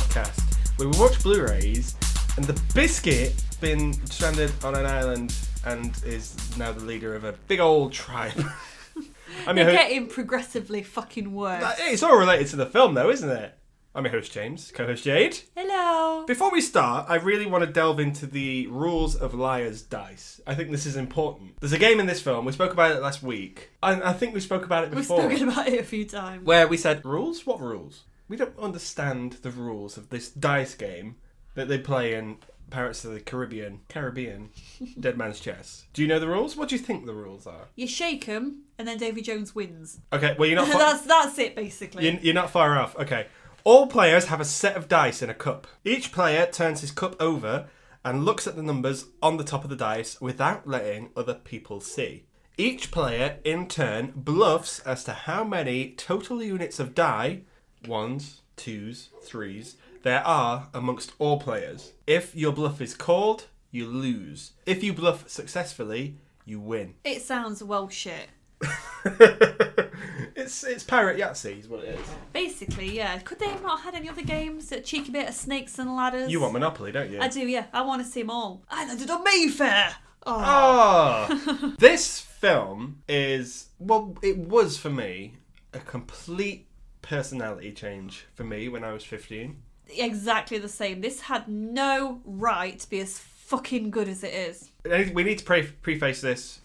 podcast where we watch Blu-rays, and the Biscuit been stranded on an island and is now the leader of a big old tribe. They're getting progressively fucking worse. It's all related to the film though, isn't it? I'm your host James, co-host Jade. Hello. Before we start, I really want to delve into the rules of Liar's Dice. I think this is important. There's a game in this film, we spoke about it last week. I think we spoke about it before. We've spoken about it a few times. Where we said, rules? What rules? We don't understand the rules of this dice game that they play in Pirates of the Caribbean, Dead Man's Chess. Do you know the rules? What do you think the rules are? You shake them, and then Davy Jones wins. Okay, well you're not... that's it, basically. You're not far off. Okay. All players have a set of dice in a cup. Each player turns his cup over and looks at the numbers on the top of the dice without letting other people see. Each player, in turn, bluffs as to how many total units of die, 1s, 2s, 3s, there are amongst all players. If your bluff is called, you lose. If you bluff successfully, you win. It sounds well shit. It's Pirate Yahtzee is what it is. Basically, yeah. Could they have not had any other games? A cheeky bit of snakes and ladders? You want Monopoly, don't you? I do, yeah. I want to see them all. I landed on Mayfair! Oh. This film is, well, it was for me a complete personality change for me when I was 15. Exactly the same. This had no right to be as fucking good as it is. We need to preface this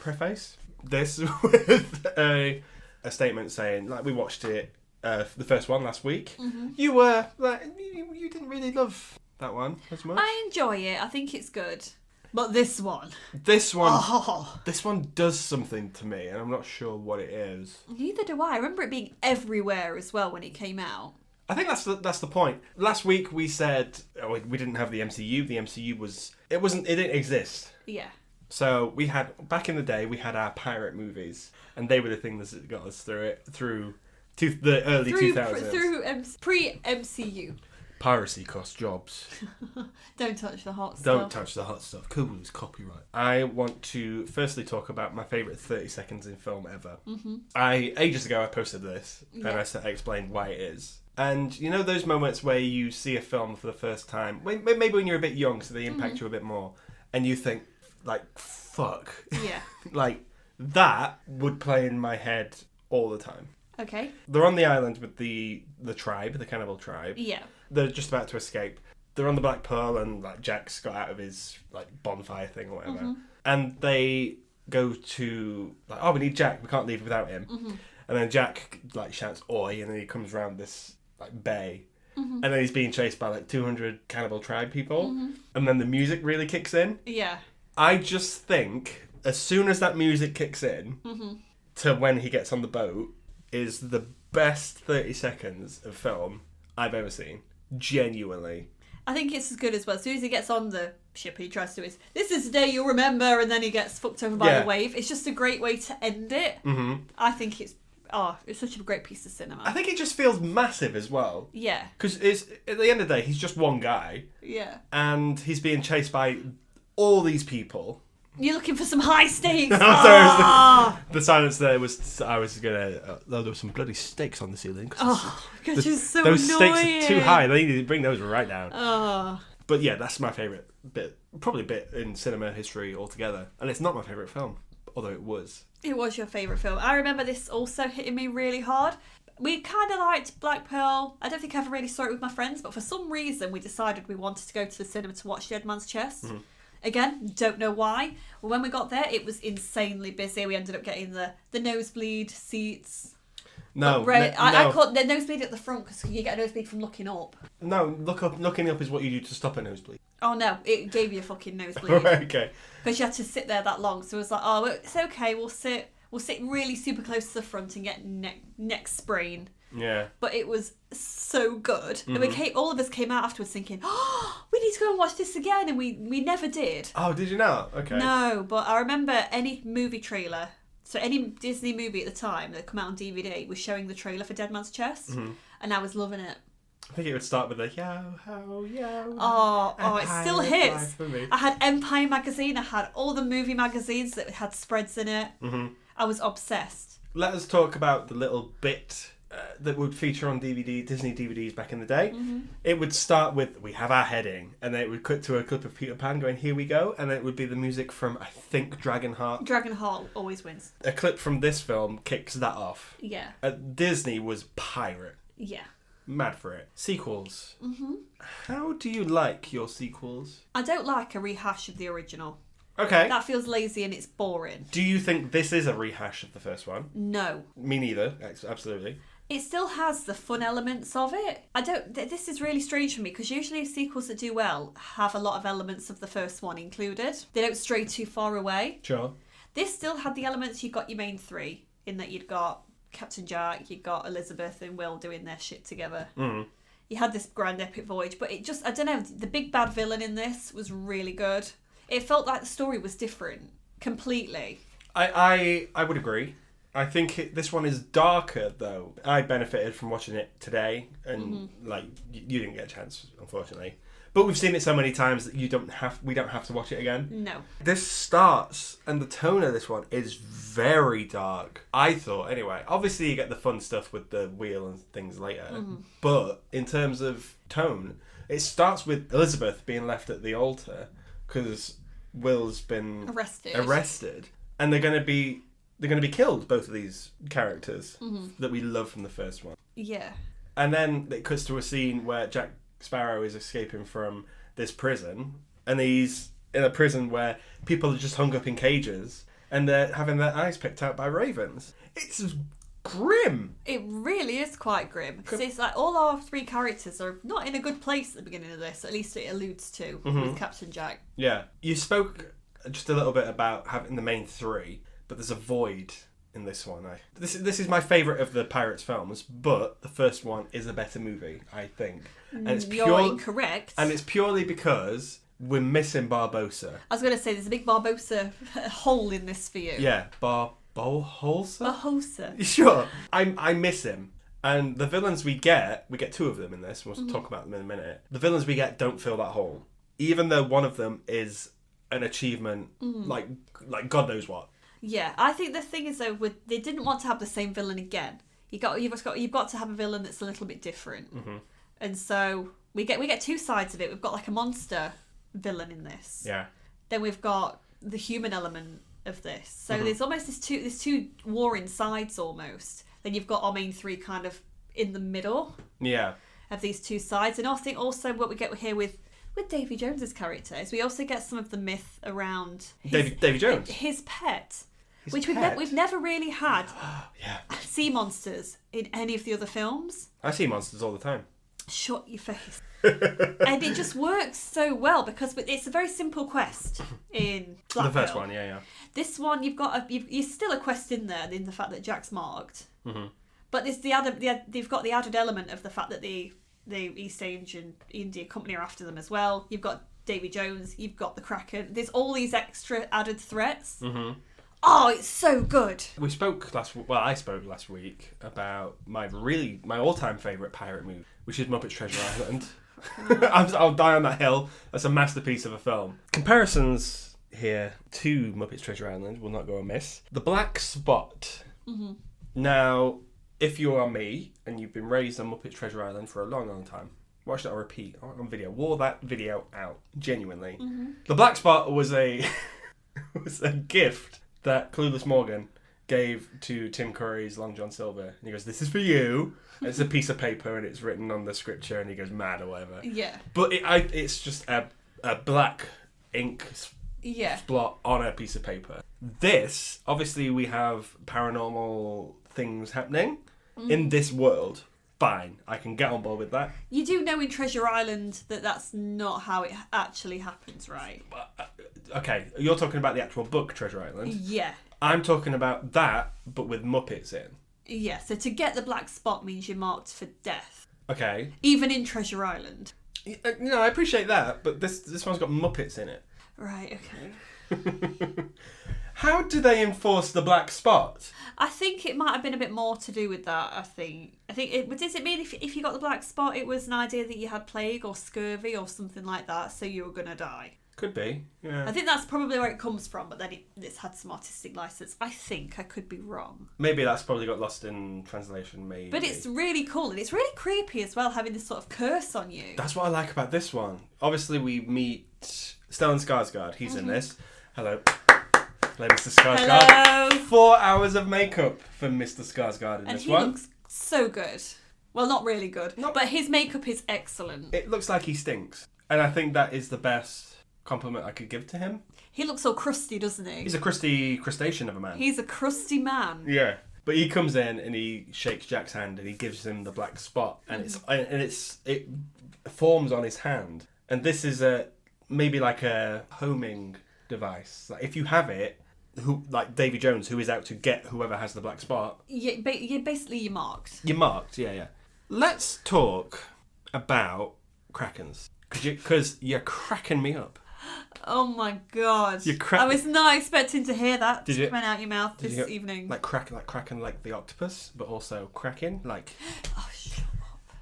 with a statement saying, like, we watched it, the first one last week. Mm-hmm. You were like, you didn't really love that one as much. I enjoy it. I think it's good. But this one does something to me, and I'm not sure what it is. Neither do I. I remember it being everywhere as well when it came out. I think that's the point. Last week we said we didn't have the MCU. The MCU it didn't exist. Yeah. So we had, back in the day, we had our pirate movies, and they were the things that got us through the early 2000s. Pre-MCU. Piracy costs jobs. Don't touch the hot stuff. Don't touch the hot stuff. Cool, it's copyright. I want to firstly talk about my favourite 30 seconds in film ever. Mm-hmm. Ages ago I posted this, and I explained why it is. And you know those moments where you see a film for the first time, maybe when you're a bit young, so they impact you a bit more, and you think, like, fuck. Yeah. Like, that would play in my head all the time. Okay. They're on the island with the tribe, the cannibal tribe. Yeah. They're just about to escape. They're on the Black Pearl, and like Jack's got out of his like bonfire thing or whatever. Mm-hmm. And they go to, like, oh, we need Jack, we can't leave without him. Mm-hmm. And then Jack like shouts oi, and then he comes around this like bay. Mm-hmm. And then he's being chased by like 200 cannibal tribe people. Mm-hmm. And then the music really kicks in. Yeah. I just think as soon as that music kicks in to when he gets on the boat is the best 30 seconds of film I've ever seen. Genuinely. I think it's as good as well. As soon as he gets on the ship, he tries to do this is the day you'll remember, and then he gets fucked over by the wave. It's just a great way to end it. Mm-hmm. I think it's such a great piece of cinema. I think it just feels massive as well. Yeah. Because at the end of the day, he's just one guy. Yeah. And he's being chased by all these people. You're looking for some high stakes. The silence there was, I was going to, there were some bloody stakes on the ceiling. Because you're so those annoying. Stakes are too high. They need to bring those right down. Oh. But yeah, that's my favourite bit, probably bit in cinema history altogether. And it's not my favourite film, although it was. It was your favourite film. I remember this also hitting me really hard. We kind of liked Black Pearl. I don't think I ever really saw it with my friends, but for some reason we decided we wanted to go to the cinema to watch Dead Man's Chess. Mm-hmm. Again, don't know why. Well, when we got there, it was insanely busy. We ended up getting the nosebleed seats. I caught the nosebleed at the front because you get a nosebleed from looking up. No, looking up is what you do to stop a nosebleed. Oh no, it gave you a fucking nosebleed. Right, okay. Because you had to sit there that long, so it was like, oh, it's okay. We'll sit really super close to the front and get neck sprain. Yeah. But it was so good. Mm-hmm. And all of us came out afterwards thinking, oh, we need to go and watch this again. And we never did. Oh, did you not? Okay. No, but I remember any movie trailer, so any Disney movie at the time that come out on DVD was showing the trailer for Dead Man's Chest. Mm-hmm. And I was loving it. I think it would start with a yo ho yo. Oh, it still hits. I had Empire magazine. I had all the movie magazines that had spreads in it. Mm-hmm. I was obsessed. Let us talk about the little bit that would feature on Disney DVDs back in the day. It would start with, we have our heading, and then it would cut to a clip of Peter Pan going, here we go, and then it would be the music from, I think, Dragonheart. Dragonheart always wins. A clip from this film kicks that off. Yeah. Disney was pirate. Yeah. Mad for it. Sequels. How do you like your sequels? I don't like a rehash of the original. Okay. That feels lazy and it's boring. Do you think this is a rehash of the first one? No. Me neither. Absolutely. It still has the fun elements of it. This is really strange for me because usually sequels that do well have a lot of elements of the first one included. They don't stray too far away. Sure. This still had the elements. You got your main three in that you'd got Captain Jack, you got Elizabeth and Will doing their shit together. You had this grand epic voyage, but it just, I don't know, the big bad villain in this was really good. It felt like the story was different completely. I would agree. I think this one is darker though. I benefited from watching it today, and like you didn't get a chance, unfortunately. But we've seen it so many times that we don't have to watch it again. No. This starts, and the tone of this one is very dark. I thought, anyway. Obviously, you get the fun stuff with the wheel and things later. But in terms of tone, it starts with Elizabeth being left at the altar because Will's been arrested, and they're going to be killed. Both of these characters that we love from the first one. Yeah. And then it cuts to a scene where Jack Sparrow is escaping from this prison, and he's in a prison where people are just hung up in cages and they're having their eyes picked out by ravens. It's grim. It really is quite grim because it's like all our three characters are not in a good place at the beginning of this. At least it alludes to with Captain Jack. Yeah, you spoke just a little bit about having the main three, but there's a void in this one. This is my favourite of the Pirates films, but the first one is a better movie, I think. And it's You're incorrect. And it's purely because we're missing Barbossa. I was going to say there's a big Barbossa hole in this for you. Yeah, Barbossa? Barbossa. Sure. I miss him. And the villains we get two of them in this. We'll talk about them in a minute. The villains we get don't fill that hole, even though one of them is an achievement, like God knows what. Yeah, I think the thing is though, they didn't want to have the same villain again. You've got to have a villain that's a little bit different, and so we get two sides of it. We've got like a monster villain in this. Yeah. Then we've got the human element of this. So there's almost there's two warring sides almost. Then you've got our main three kind of in the middle. Yeah. Of these two sides, and I think also what we get here with Davy Jones's character is we also get some of the myth around Davy Jones, his pet. Which we've never really had sea monsters in any of the other films. I see monsters all the time. Shut your face. And it just works so well because it's a very simple quest in Black The first Pearl. one, yeah. This one you've still a quest in there in the fact that Jack's marked. But there's they've got the added element of the fact that the East India Company are after them as well. You've got Davy Jones, you've got the Kraken. There's all these extra added threats. Oh, it's so good. I spoke last week about my all-time favourite pirate movie, which is Muppets Treasure Island. I'll die on that hill. That's a masterpiece of a film. Comparisons here to Muppets Treasure Island will not go amiss. The Black Spot. Now, if you are me and you've been raised on Muppets Treasure Island for a long, long time, watched it on repeat on video, wore that video out genuinely. The Black Spot was a gift that Clueless Morgan gave to Tim Curry's Long John Silver. And he goes, "This is for you." And it's a piece of paper and it's written on the scripture and he goes mad or whatever. Yeah. But it's just a black ink splot on a piece of paper. This, obviously we have paranormal things happening in this world. Fine, I can get on board with that. You do know in Treasure Island that that's not how it actually happens, right? Okay, you're talking about the actual book Treasure Island. Yeah. I'm talking about that, but with Muppets in. Yeah, so to get the black spot means you're marked for death. Okay. Even in Treasure Island. I appreciate that, but this one's got Muppets in it. Right, okay. How do they enforce the black spot? I think it might have been a bit more to do with that, I think does it mean if you got the black spot, it was an idea that you had plague or scurvy or something like that, so you were going to die? Could be, yeah. I think that's probably where it comes from, but then it's had some artistic license. I think. I could be wrong. Maybe that's probably got lost in translation, maybe. But it's really cool, and it's really creepy as well, having this sort of curse on you. That's what I like about this one. Obviously, we meet Stellan Skarsgård. He's in this. Hello. Hello, Mr. Skarsgård. Hello. 4 hours of makeup for Mr. Skarsgård in this one. And he looks so good. Well, not really good, but his makeup is excellent. It looks like he stinks. And I think that is the best compliment I could give to him. He looks all crusty, doesn't he? He's a crusty crustacean of a man. He's a crusty man. Yeah. But he comes in and he shakes Jack's hand and he gives him the black spot and it forms on his hand. And this is maybe like a homing device. Like if you have it, like Davy Jones, who is out to get whoever has the black spot. Yeah, basically you're marked. You're marked, yeah. Let's talk about Krakens. Because you're cracking me up. Oh my god! I was not expecting to hear that coming out your mouth this evening. Like Kraken, like the octopus, but also Kraken, like. Oh, shut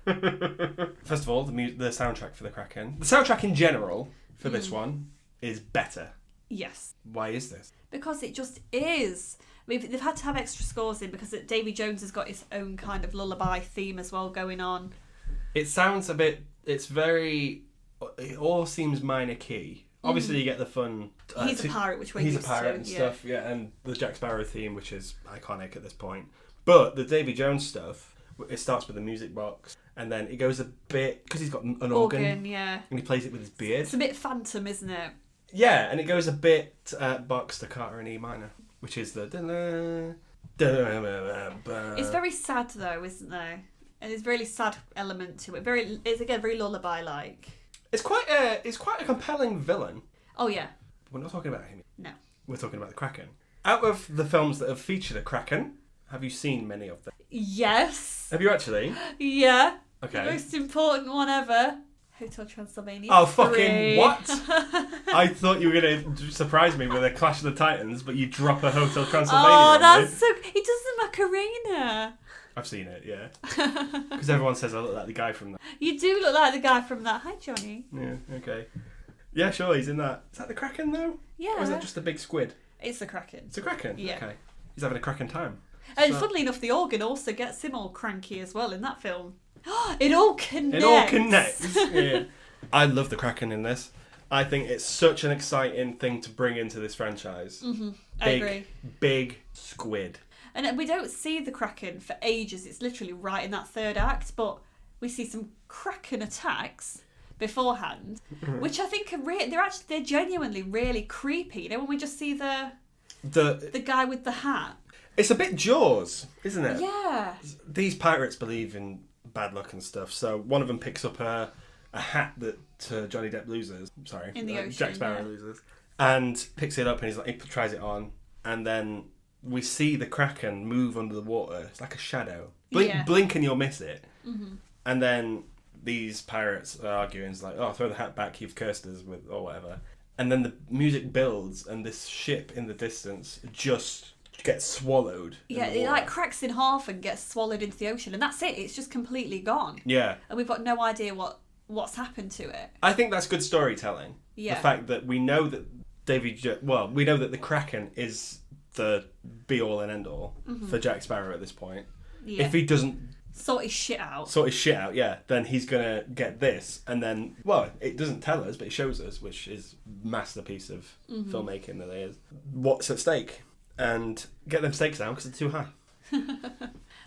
up! First of all, the soundtrack for the Kraken, the soundtrack in general for this one is better. Yes. Why is this? Because it just is. They've had to have extra scores in because Davy Jones has got his own kind of lullaby theme as well going on. It sounds a bit. It's very. It all seems minor key. Obviously, you get the fun. He's a pirate, which we're used to. He's a pirate and stuff, yeah, and the Jack Sparrow theme, which is iconic at this point. But the Davy Jones stuff, it starts with the music box, and then it goes a bit because he's got an organ, yeah, and he plays it with his beard. It's a bit Phantom, isn't it? Yeah, and it goes a bit Bach staccato in E minor, which is the. It's very sad though, isn't there? And there's a really sad element to it. It's again very lullaby-like. It's quite a compelling villain. Oh yeah. We're not talking about him. No. We're talking about the Kraken. Out of the films that have featured a Kraken, have you seen many of them? Yes. Have you actually? Yeah. Okay. The most important one ever. Hotel Transylvania. Oh, 3. fucking what? I thought you were going to surprise me with a Clash of the Titans, but you drop a Hotel Transylvania. Oh, that's so... He does the Macarena. I've seen it, yeah. Because everyone says I look like the guy from that. You do look like the guy from that. Hi, Johnny. Yeah, okay. Yeah, sure, he's in that. Is that the Kraken, though? Yeah. Or is that just a big squid? It's the Kraken. It's a Kraken? Yeah. Okay. He's having a Kraken time. And funnily enough, the organ also gets him all cranky as well in that film. It all connects. It all connects. Yeah. I love the Kraken in this. I think it's such an exciting thing to bring into this franchise. Mm-hmm. I agree. Big squid. And we don't see the Kraken for ages. It's literally right in that third act, but we see some Kraken attacks beforehand, which I think are they're genuinely really creepy. You know, when we just see the guy with the hat. It's a bit Jaws, isn't it? Yeah. These pirates believe in bad luck and stuff, so one of them picks up a hat that Johnny Depp loses. Sorry, in the ocean, Jack Sparrow loses, and picks it up and he tries it on, and then we see the Kraken move under the water. It's like a shadow. Blink and you'll miss it. Mm-hmm. And then these pirates are arguing, it's like, oh, throw the hat back, you've cursed us with, or whatever. And then the music builds and this ship in the distance just gets swallowed. Yeah, it like cracks in half and gets swallowed into the ocean. And that's it. It's just completely gone. Yeah. And we've got no idea what's happened to it. I think that's good storytelling. Yeah. The fact that we know that we know that the Kraken is the be-all and end-all for Jack Sparrow at this point. Yeah. If he doesn't sort his shit out, yeah, then he's going to get this. And then, well, it doesn't tell us, but it shows us, which is masterpiece of filmmaking that is. What's at stake? And get them stakes down because they're too high.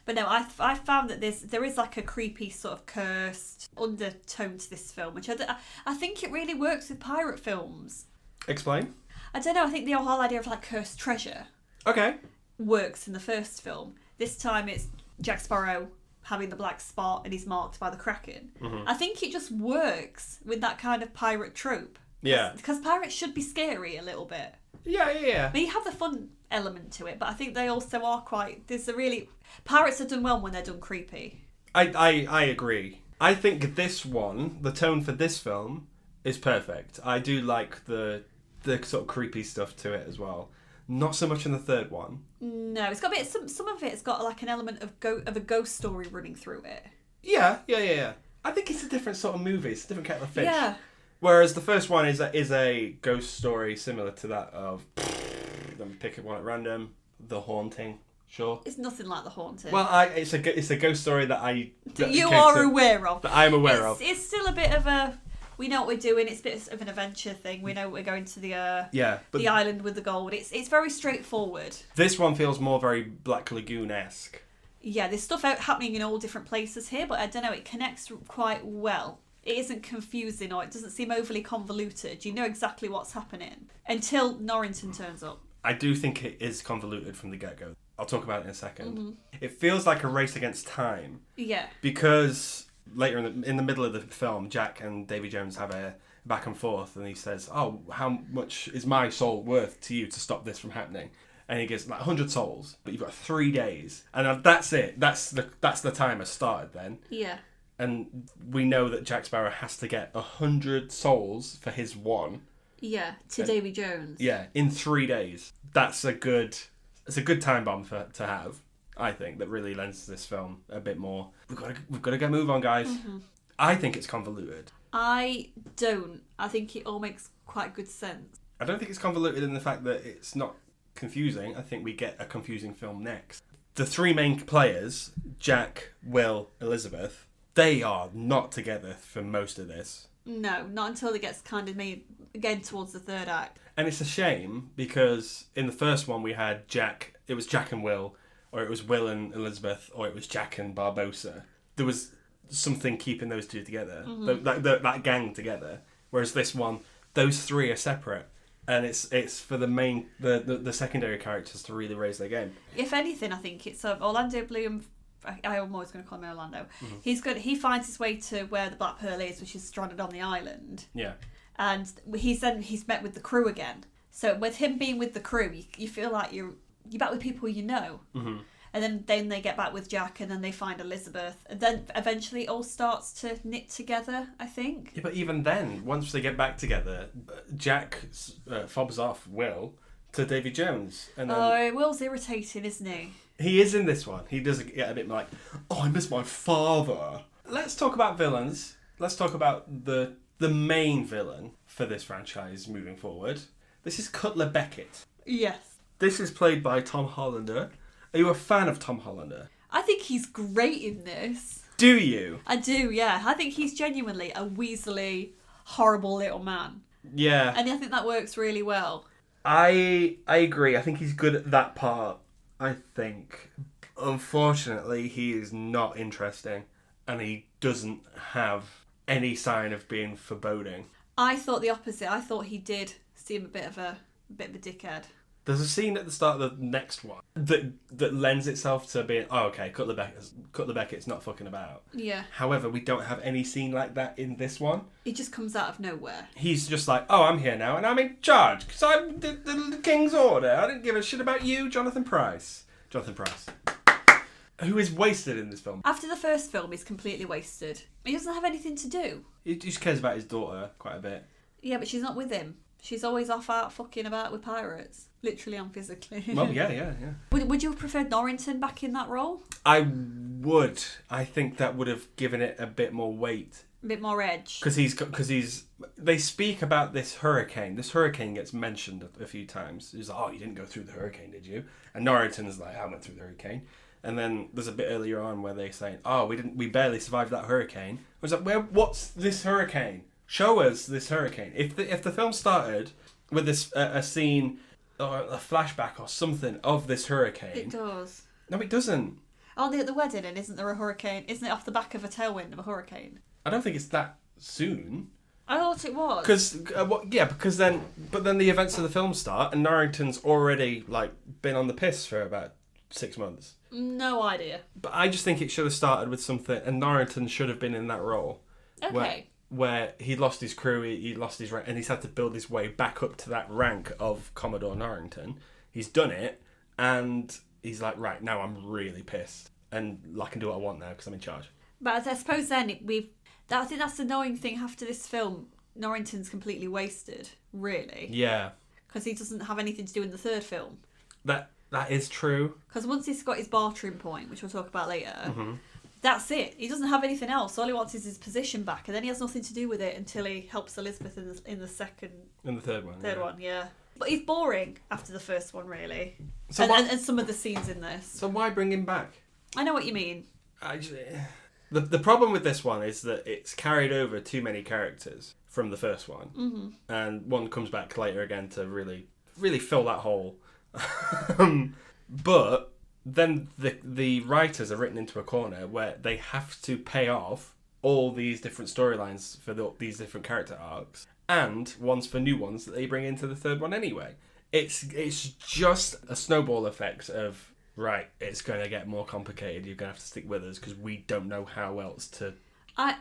But no, I found that there is like a creepy sort of cursed undertone to this film, which I think it really works with pirate films. Explain. I don't know, I think the whole idea of like cursed treasure works in the first film. This time it's Jack Sparrow having the black spot and he's marked by the Kraken. Mm-hmm. I think it just works with that kind of pirate trope. Yeah. Because pirates should be scary a little bit. Yeah. I mean, you have the fun element to it, but I think they also are pirates are done well when they're done creepy. I agree. I think this one, the tone for this film, is perfect. I do like the sort of creepy stuff to it as well. Not so much in the third one. No, it's got a bit. Some of it's got like an element of a ghost story running through it. Yeah. I think it's a different sort of movie. It's a different kettle of fish. Yeah. Whereas the first one is a ghost story similar to that of, let me pick one at random, The Haunting. Sure. It's nothing like The Haunting. Well, it's a ghost story that you are aware of. That I am aware of. It's still a bit of a. We know what we're doing. It's a bit of an adventure thing. We know we're going to the the island with the gold. It's very straightforward. This one feels more very Black Lagoon-esque. Yeah, there's stuff happening in all different places here, but I don't know. It connects quite well. It isn't confusing or it doesn't seem overly convoluted. You know exactly what's happening until Norrington turns up. I do think it is convoluted from the get-go. I'll talk about it in a second. Mm-hmm. It feels like a race against time. Yeah. Because later in the middle of the film, Jack and Davy Jones have a back and forth, and he says, "Oh, how much is my soul worth to you to stop this from happening?" And he gets like 100 souls, but you've got 3 days, and that's it. That's the timer started then. Yeah. And we know that Jack Sparrow has to get 100 souls for his one. Yeah, to Davy Jones. Yeah, in 3 days. It's a good time bomb to have. I think that really lends this film a bit more. We've got to get a move on, guys. Mm-hmm. I think it's convoluted. I don't. I think it all makes quite good sense. I don't think it's convoluted in the fact that it's not confusing. I think we get a confusing film next. The 3 main players, Jack, Will, Elizabeth, they are not together for most of this. No, not until it gets kind of made again towards the third act. And it's a shame because in the first one we had Jack, it was Jack and Will, or it was Will and Elizabeth, or it was Jack and Barbossa. There was something keeping those two together, that gang together. Whereas this one, those 3 are separate. And it's for the secondary characters to really raise their game. If anything, I think it's Orlando Bloom. I'm always going to call him Orlando. Mm-hmm. He finds his way to where the Black Pearl is, which is stranded on the island. Yeah. And he's met with the crew again. So with him being with the crew, you feel like you're back with people you know. Mm-hmm. And then they get back with Jack, and then they find Elizabeth, and then eventually it all starts to knit together, I think. Yeah, but even then, once they get back together, Jack fobs off Will to Davy Jones. And then Will's irritating, isn't he? He is in this one. He does get a bit like, I miss my father. Let's talk about villains. Let's talk about the main villain for this franchise moving forward. This is Cutler Beckett. Yes. This is played by Tom Hollander. Are you a fan of Tom Hollander? I think he's great in this. Do you? I do, yeah. I think he's genuinely a weaselly, horrible little man. Yeah. And I think that works really well. I agree. I think he's good at that part. I think, unfortunately, he is not interesting. And he doesn't have any sign of being foreboding. I thought the opposite. I thought he did seem a bit of a dickhead. There's a scene at the start of the next one that lends itself to being, Cutler Beckett's not fucking about. Yeah. However, we don't have any scene like that in this one. It just comes out of nowhere. He's just like, I'm here now and I'm in charge because I'm the king's order. I didn't give a shit about you, Jonathan Pryce. Who is wasted in this film. After the first film, he's completely wasted. He doesn't have anything to do. He just cares about his daughter quite a bit. Yeah, but she's not with him. She's always off out fucking about with pirates. Literally and physically. Well, yeah. Would you have preferred Norrington back in that role? I would. I think that would have given it a bit more weight. A bit more edge. Because they speak about this hurricane. This hurricane gets mentioned a few times. He's like, you didn't go through the hurricane, did you? And Norrington's like, I went through the hurricane. And then there's a bit earlier on where they say, we barely survived that hurricane. I was like, what's this hurricane? Show us this hurricane. If the film started with this a scene or a flashback or something of this hurricane, it does. No, it doesn't. Are they at the wedding and isn't there a hurricane? Isn't it off the back of a tailwind of a hurricane? I don't think it's that soon. I thought it was. Because then the events of the film start and Norrington's already been on the piss for about 6 months. No idea. But I just think it should have started with something, and Norrington should have been in that role. Okay. Where he'd lost his crew, he lost his rank, and he's had to build his way back up to that rank of Commodore Norrington. He's done it, and he's like, right, now I'm really pissed, and I can do what I want now because I'm in charge. But I suppose then I think that's the annoying thing after this film. Norrington's completely wasted, really. Yeah. Because he doesn't have anything to do in the third film. That is true. Because once he's got his bartering point, which we'll talk about later, That's it. He doesn't have anything else. All he wants is his position back, and then he has nothing to do with it until he helps Elizabeth in the second... In the third one. Third one, yeah. But he's boring after the first one, really. So and some of the scenes in this. So why bring him back? I know what you mean. The problem with this one is that it's carried over too many characters from the first one. Mm-hmm. And one comes back later again to really, really fill that hole. But then the writers are written into a corner where they have to pay off all these different storylines for these different character arcs, and ones for new ones that they bring into the third one anyway. It's just a snowball effect of, right, it's going to get more complicated, you're going to have to stick with us because we don't know how else to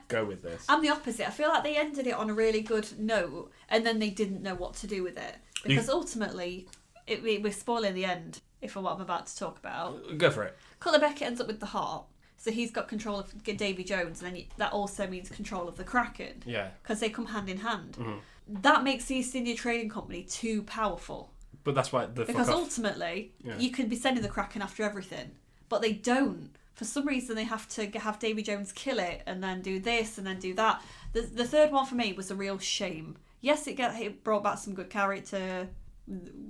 go with this. I'm the opposite. I feel like they ended it on a really good note and then they didn't know what to do with it. Because ultimately, we're spoiling the end, if for what I'm about to talk about. Go for it. Cutler Beckett ends up with the heart. So he's got control of Davy Jones, and then that also means control of the Kraken. Yeah. Because they come hand in hand. Mm-hmm. That makes the East India Trading Company too powerful. But that's why because ultimately, you could be sending the Kraken after everything. But they don't. For some reason, they have to have Davy Jones kill it, and then do this, and then do that. The third one for me was a real shame. Yes, it brought back some good character.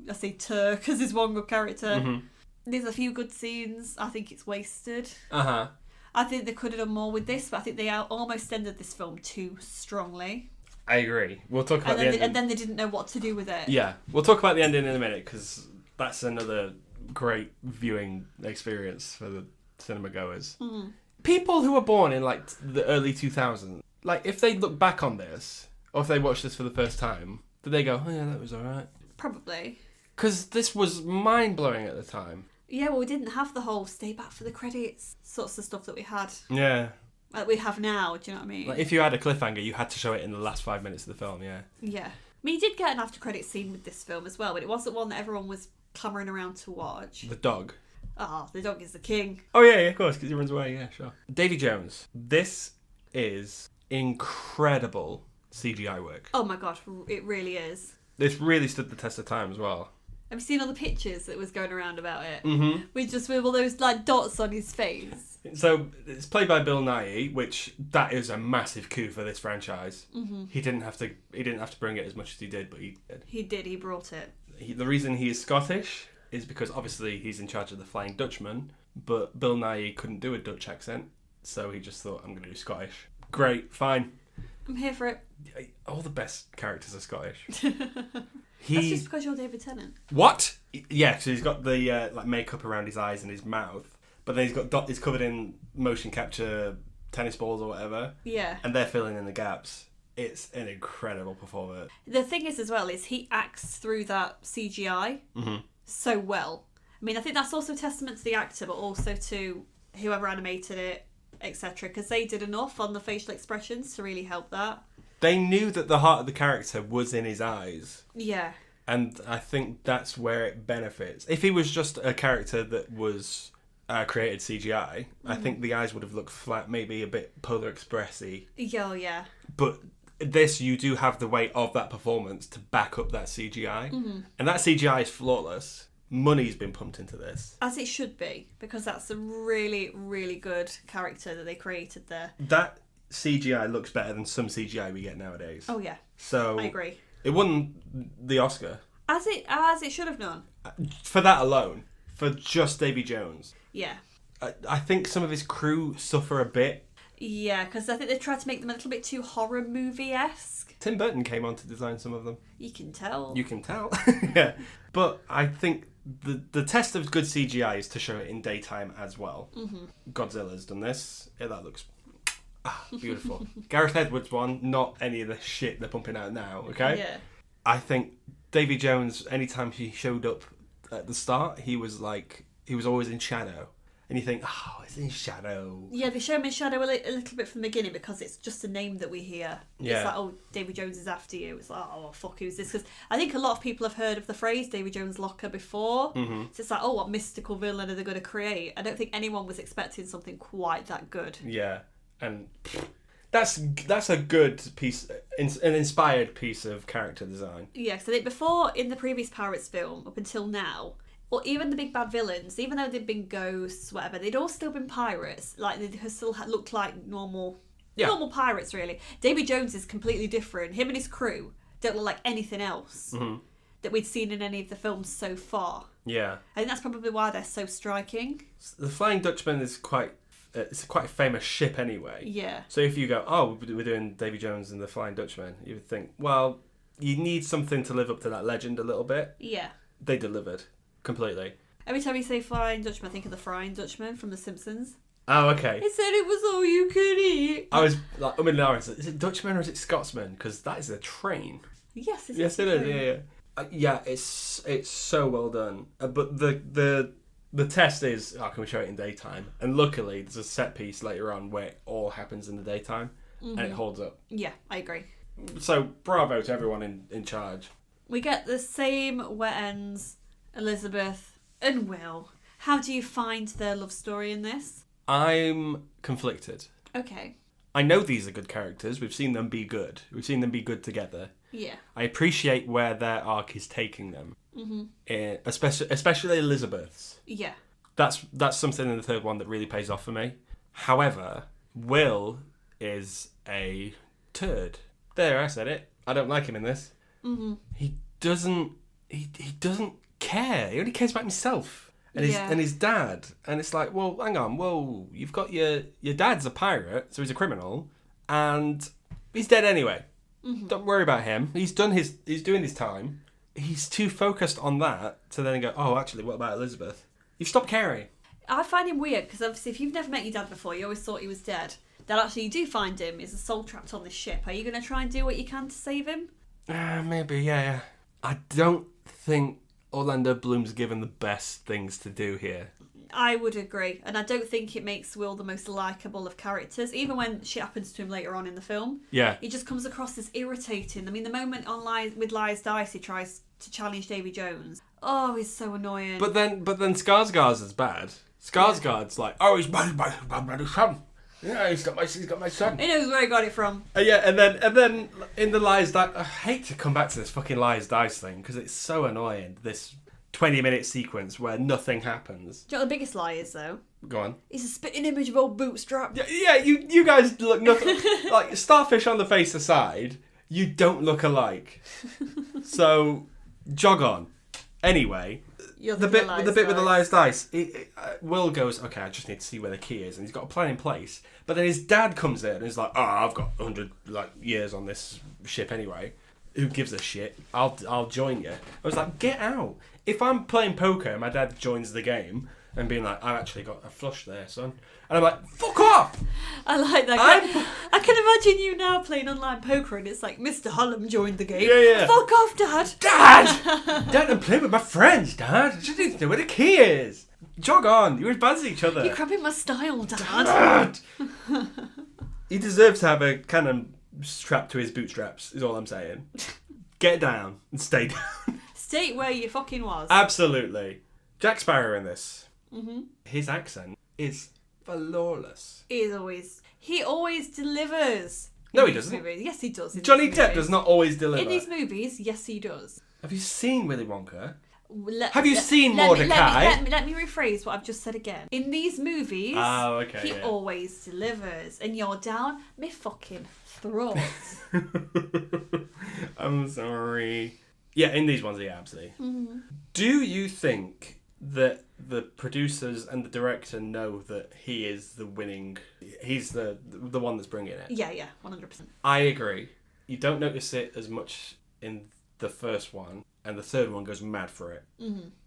I say Turk because there's one good character. Mm-hmm. There's a few good scenes. I think it's wasted. Uh-huh. I think they could have done more with this, but I think they almost ended this film too strongly. I agree. We'll talk about the ending. And then they didn't know what to do with it. Yeah, we'll talk about the ending in a minute, because that's another great viewing experience for the cinema goers. Mm. People who were born in, like, the early 2000s, like, if they look back on this, or if they watch this for the first time, did they go, oh yeah, that was alright? Probably. Because this was mind-blowing at the time. Yeah, well, we didn't have the whole stay back for the credits sorts of stuff that we had. Yeah. Like we have now, do you know what I mean? Like if you had a cliffhanger, you had to show it in the last 5 minutes of the film, yeah. Yeah. I mean, you did get an after-credits scene with this film as well, but it wasn't one that everyone was clamouring around to watch. The dog. Oh, the dog is the king. Oh, yeah, of course, because he runs away, yeah, sure. Davy Jones. This is incredible CGI work. Oh my god, it really is. This really stood the test of time as well. Have you seen all the pictures that was going around about it? Mm-hmm. With all those like dots on his face. So it's played by Bill Nighy, which that is a massive coup for this franchise. Mm-hmm. He didn't have to bring it as much as he did, but he did. He did. He brought it. The reason he is Scottish is because obviously he's in charge of the Flying Dutchman, but Bill Nighy couldn't do a Dutch accent, so he just thought, I'm going to do Scottish. Great, fine. I'm here for it. All the best characters are Scottish. That's just because you're David Tennant. What? Yeah, so he's got the like makeup around his eyes and his mouth, but then he's covered in motion capture tennis balls or whatever. Yeah. And they're filling in the gaps. It's an incredible performance. The thing is as well is he acts through that CGI so well. I mean, I think that's also a testament to the actor, but also to whoever animated it, etc. Because they did enough on the facial expressions to really help that. They knew that the heart of the character was in his eyes. Yeah. And I think that's where it benefits. If he was just a character that was created CGI, I think the eyes would have looked flat, maybe a bit Polar Express-y. Yeah, yeah. But this, you do have the weight of that performance to back up that CGI. Mm-hmm. And that CGI is flawless. Money's been pumped into this. As it should be, because that's a really, really good character that they created there. That CGI looks better than some CGI we get nowadays. Oh yeah. So I agree. It won the Oscar. As it should have done. For that alone. For just Davy Jones. Yeah. I think some of his crew suffer a bit. Yeah, because I think they tried to make them a little bit too horror movie-esque. Tim Burton came on to design some of them. You can tell. You can tell. Yeah. But I think the test of good CGI is to show it in daytime as well. Mm-hmm. Godzilla's done this. Yeah, that looks beautiful. Gareth Edwards one, not any of the shit they're pumping out now, okay? Yeah. I think Davy Jones, anytime he showed up at the start, he was always in shadow. And you think, oh, it's in shadow. Yeah, they show him in shadow a little bit from the beginning because it's just a name that we hear. Yeah. It's like, oh, Davy Jones is after you. It's like, oh, fuck, who's this? Because I think a lot of people have heard of the phrase Davy Jones Locker before. Mm-hmm. So it's like, oh, what mystical villain are they going to create? I don't think anyone was expecting something quite that good. Yeah, and that's a good piece, an inspired piece of character design. Yeah, because I think before, in the previous Pirates film, up until now, or even the big bad villains, even though they'd been ghosts, whatever, they'd all still been pirates. Like, they'd still looked like normal pirates, really. Davy Jones is completely different. Him and his crew don't look like anything else that we'd seen in any of the films so far. Yeah. I think that's probably why they're so striking. The Flying Dutchman is quite a famous ship anyway. Yeah. So if you go, oh, we're doing Davy Jones and the Flying Dutchman, you would think, well, you need something to live up to that legend a little bit. Yeah. They delivered completely. Every time you say Flying Dutchman, I think of the Frying Dutchman from The Simpsons. Oh, okay. It said it was all you could eat. I was like, is it Dutchman or is it Scotsman? Because that is a train. Yes, it is. Yeah. Yeah, it's so well done. But the test is, can we show it in daytime? And luckily, there's a set piece later on where it all happens in the daytime, and it holds up. Yeah, I agree. So, bravo to everyone in charge. We get the same wet ends, Elizabeth and Will. How do you find their love story in this? I'm conflicted. Okay. I know these are good characters. We've seen them be good. We've seen them be good together. Yeah. I appreciate where their arc is taking them. Especially Elizabeth's. Yeah. That's something in the third one that really pays off for me. However, Will is a turd. There, I said it. I don't like him in this. He doesn't care. He only cares about himself and his dad. And it's like, well, hang on, whoa, you've got your dad's a pirate, so he's a criminal, and he's dead anyway. Don't worry about him. He's doing his time. He's too focused on that to then go, oh, actually, what about Elizabeth? You've stopped caring. I find him weird because obviously if you've never met your dad before, you always thought he was dead. Then actually you do find him is a soul trapped on this ship. Are you going to try and do what you can to save him? Maybe, yeah. I don't think Orlando Bloom's given the best things to do here. I would agree. And I don't think it makes Will the most likeable of characters. Even when shit happens to him later on in the film. Yeah. He just comes across as irritating. I mean, the moment with Liar's Dice, he tries to challenge Davy Jones. Oh, he's so annoying. But then Skarsgård's is bad. Skarsgård's like, oh, he's my son. Yeah, he's got my son. He knows where he got it from. Yeah, and then in the Liar's Dice, I hate to come back to this fucking Liar's Dice thing because it's so annoying. This 20-minute sequence where nothing happens. Do you know what the biggest lie is, though? Go on. He's a spitting image of old Bootstrap. Yeah, you guys look nothing like starfish on the face aside. You don't look alike. So jog on. Anyway, the bit with the Liar's Dice, Will goes, okay, I just need to see where the key is, and he's got a plan in place. But then his dad comes in and he's like, oh, I've got 100 years on this ship anyway. Who gives a shit? I'll join you. I was like, get out. If I'm playing poker and my dad joins the game and being like, I've actually got a flush there, son. And I'm like, fuck off! I like that. I can imagine you now playing online poker and it's like, Mr. Hullum joined the game. Yeah. Fuck off, Dad! Dad, I'm playing with my friends, Dad. I just need to know where the key is. Jog on. You're as bad as each other. You're cramping my style, Dad. He deserves to have a cannon strapped to his bootstraps, is all I'm saying. Get down and stay down. Stay where you fucking was. Absolutely. Jack Sparrow in this. His accent is flawless. He always delivers. No, he doesn't. Movies. Yes, he does. Johnny Depp does not always deliver. In these movies, yes, he does. Have you seen Willy Wonka? Have you seen Mordecai? Let me rephrase what I've just said again. In these movies, he always delivers. And you're down me fucking throat. I'm sorry. Yeah, in these ones, yeah, absolutely. Do you think that the producers and the director know that he is the winning... He's the one that's bringing it? Yeah, 100%. I agree. You don't notice it as much in the first one, and the third one goes mad for it.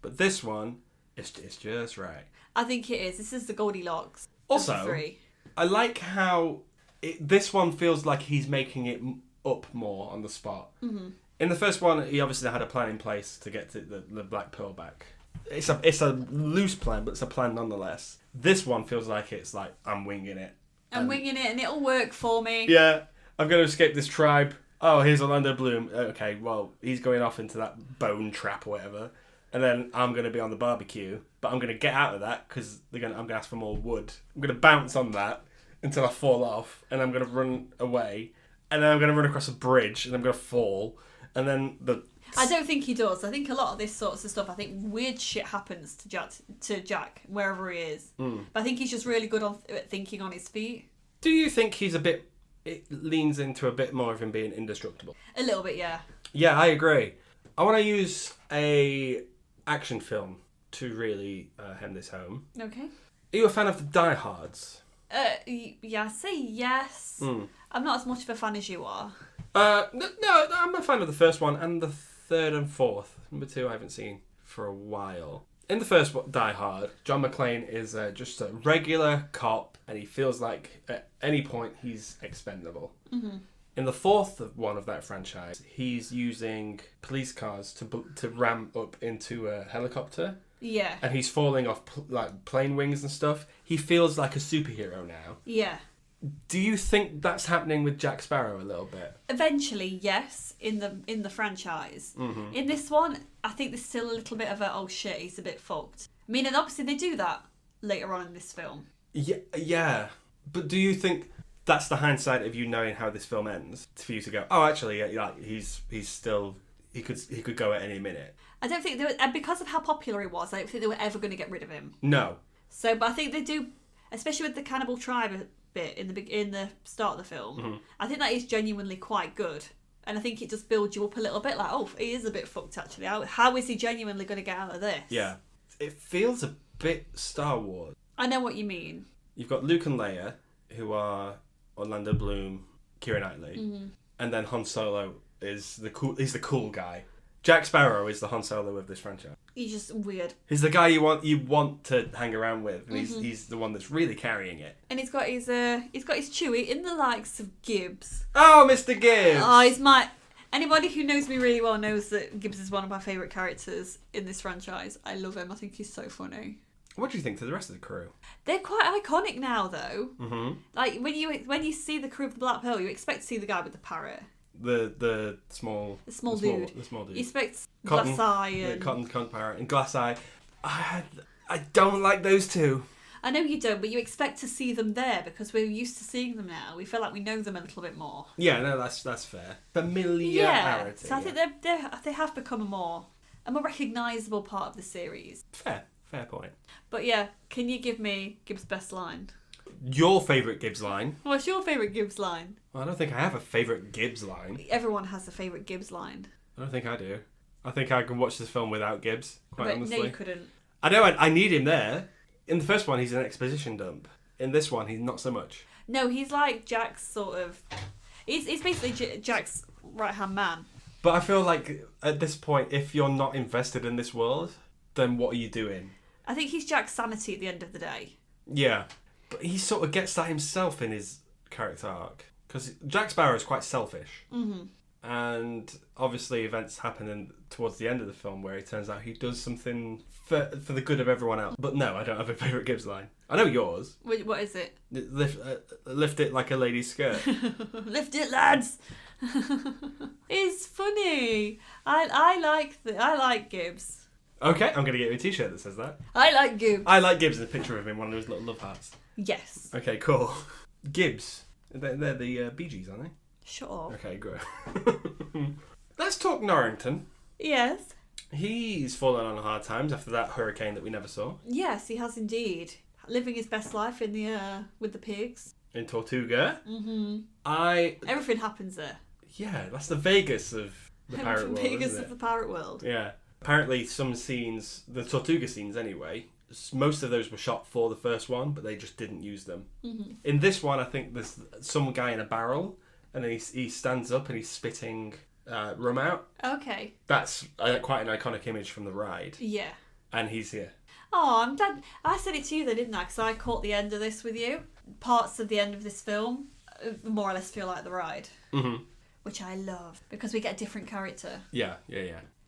But this one, it's just right. I think it is. This is the Goldilocks. Also, I like how this one feels like he's making it up more on the spot. In the first one, he obviously had a plan in place to get to the Black Pearl back. It's a loose plan, but it's a plan nonetheless. This one feels like it's like, I'm winging it. I'm winging it and it'll work for me. Yeah, I'm going to escape this tribe. Oh, here's Orlando Bloom. Okay, well, he's going off into that bone trap or whatever. And then I'm going to be on the barbecue. But I'm going to get out of that because I'm going to ask for more wood. I'm going to bounce on that until I fall off. And I'm going to run away. And then I'm going to run across a bridge and I'm going to fall. And then I don't think he does. I think a lot of this sorts of stuff, I think weird shit happens to Jack wherever he is. But I think he's just really good at thinking on his feet. Do you think it leans into a bit more of him being indestructible? A little bit, yeah. Yeah, I agree. I want to use a action film to really hem this home. Okay. Are you a fan of the Die Hards? Yeah, say yes. I'm not as much of a fan as you are. No, I'm a fan of the first one and the third and fourth. Number 2 I haven't seen for a while. In the first one, Die Hard, John McClane is just a regular cop, and he feels like at any point he's expendable. In the fourth one of that franchise, he's using police cars to ram up into a helicopter. Yeah. And he's falling off plane wings and stuff. He feels like a superhero now. Yeah. Do you think that's happening with Jack Sparrow a little bit? Eventually, yes, in the franchise. In this one, I think there's still a little bit of a, oh shit, he's a bit fucked. I mean, and obviously they do that later on in this film. Yeah. But do you think that's the hindsight of you knowing how this film ends? For you to go, oh, actually, yeah, he's still, he could go at any minute. I don't think they were, and because of how popular he was, I don't think they were ever going to get rid of him. No. So, but I think they do, especially with the cannibal tribe bit in the start of the film. I think that is genuinely quite good, and I think it just builds you up a little bit. Like, oh, he is a bit fucked actually. How is he genuinely going to get out of this? Yeah, it feels a bit Star Wars. I know what you mean. You've got Luke and Leia, who are Orlando Bloom, Keira Knightley, and then Han Solo is he's the cool guy. Jack Sparrow is the Han Solo of this franchise. He's just weird. He's the guy you want to hang around with, and he's the one that's really carrying it. And he's got his Chewie in the likes of Gibbs. Oh, Mr. Gibbs! Oh, he's anybody who knows me really well knows that Gibbs is one of my favourite characters in this franchise. I love him. I think he's so funny. What do you think to the rest of the crew? They're quite iconic now, though. Like when you see the crew of the Black Pearl, you expect to see the guy with the parrot. The small dude. You expect Glass Eye and Cotton Parrot and Glass Eye. I don't like those two. I know you don't, but you expect to see them there because we're used to seeing them now. We feel like we know them a little bit more. Yeah, no, that's fair. Familiarity. Yeah, so I think they have become a more recognisable part of the series. Fair point. But yeah, can you give me Gibbs' best line? Your favourite Gibbs line? What's your favourite Gibbs line? Well, I don't think I have a favourite Gibbs line. Everyone has a favourite Gibbs line. I don't think I do. I think I can watch this film without Gibbs, quite honestly. No, you couldn't. I know, I need him there. In the first one, he's an exposition dump. In this one, he's not so much. No, he's like Jack's sort of... He's basically Jack's right-hand man. But I feel like, at this point, if you're not invested in this world, then what are you doing? I think he's Jack's sanity at the end of the day. Yeah. But he sort of gets that himself in his character arc. Because Jack Sparrow is quite selfish. And obviously events happen towards the end of the film where it turns out he does something for the good of everyone else. But no, I don't have a favourite Gibbs line. I know yours. What is it? Lift it like a lady's skirt. Lift it, lads! It's funny. I like Gibbs. Okay, I'm going to get you a t-shirt that says that. I like Gibbs. I like Gibbs in a picture of him, one of those little love hearts. Yes. Okay, cool. Gibbs. They're the Bee Gees, aren't they? Sure. Okay, good. Let's talk Norrington. Yes. He's fallen on hard times after that hurricane that we never saw. Yes, he has indeed. Living his best life in the with the pigs. In Tortuga. Everything happens there. Yeah, that's the Vegas of the pirate world. Vegas of the pirate world. Yeah. Apparently some scenes, the Tortuga scenes anyway, most of those were shot for the first one, but they just didn't use them. In this one, I think there's some guy in a barrel, and then he stands up and he's spitting rum out. Okay. That's quite an iconic image from the ride. Yeah. And he's here. Oh, I'm done. I said it to you though, didn't I? Because I caught the end of this with you. Parts of the end of this film more or less feel like the ride. Which I love, because we get a different character. Yeah.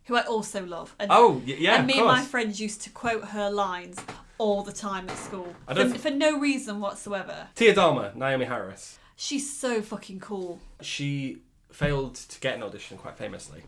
Who I also love. And, yeah, and me and my friends used to quote her lines all the time at school. For no reason whatsoever. Tia Dalma, Naomi Harris. She's so fucking cool. She failed to get an audition quite famously.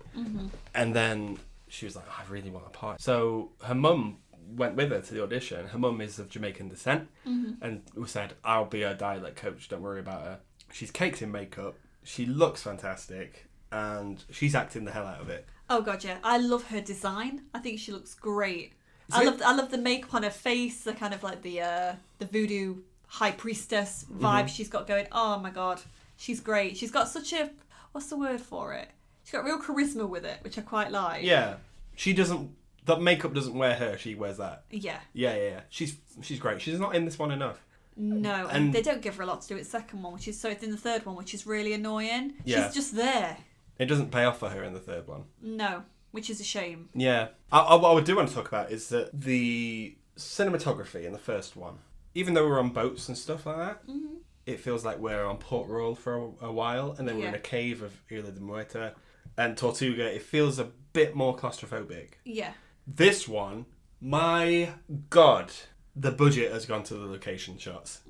And then she was like, oh, I really want a part. So her mum went with her to the audition. Her mum is of Jamaican descent. And said, I'll be her dialect coach, don't worry about her. She's caked in makeup. She looks fantastic. and she's acting the hell out of it. Oh god, yeah. I love her design. I think she looks great. Is it- I love the makeup on her face, the kind of like the voodoo high priestess vibe she's got going. Oh my god, she's great. She's got such a, what's the word for it? She's got real charisma with it, which I quite like. Yeah, she doesn't. That makeup doesn't wear her. She wears that. Yeah. Yeah. She's great. She's not in this one enough. No, and they don't give her a lot to do with the second one, which is so it's in the third one, which is really annoying. Yeah. She's just there. It doesn't pay off for her in the third one. No, which is a shame. Yeah. What I do want to talk about is that the cinematography in the first one, even though we're on boats and stuff like that, it feels like we're on Port Royal for a while, and then we're in a cave of Isla de Muerta and Tortuga. It feels a bit more claustrophobic. Yeah. This one, my God, the budget has gone to the location shots.